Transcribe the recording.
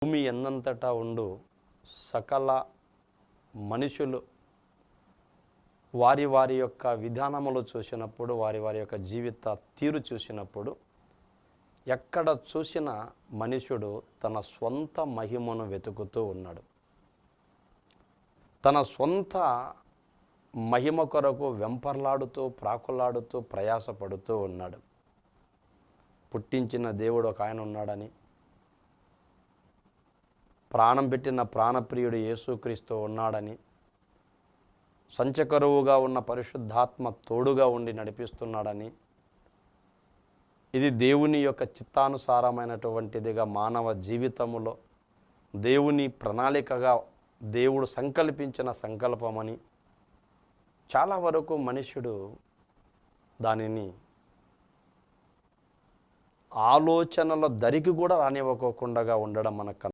భూమి ఎన్నంతటా ఉండు సకల మనుషులు వారి వారి యొక్క విధానములు చూసినప్పుడు, వారి వారి యొక్క జీవిత తీరు చూసినప్పుడు, ఎక్కడ చూసిన మనుషుడు తన స్వంత మహిమను వెతుకుతూ ఉన్నాడు. తన సొంత మహిమ కొరకు వెంపర్లాడుతూ, ప్రాకులాడుతూ, ప్రయాసపడుతూ ఉన్నాడు. పుట్టించిన దేవుడు ఒక ఆయన ఉన్నాడని, ప్రాణం పెట్టిన ప్రాణప్రియుడు యేసుక్రీస్తు ఉన్నాడని, సంచకరువుగా ఉన్న పరిశుద్ధాత్మ తోడుగా ఉండి నడిపిస్తున్నాడని, ఇది దేవుని యొక్క చిత్తానుసారమైనటువంటిదిగా మానవ జీవితములో దేవుని ప్రణాళికగా దేవుడు సంకల్పించిన సంకల్పమని చాలా వరకు మనుష్యుడు దానిని ఆలోచనల దరికి కూడా రానివ్వకుండా ఉండడం మనకు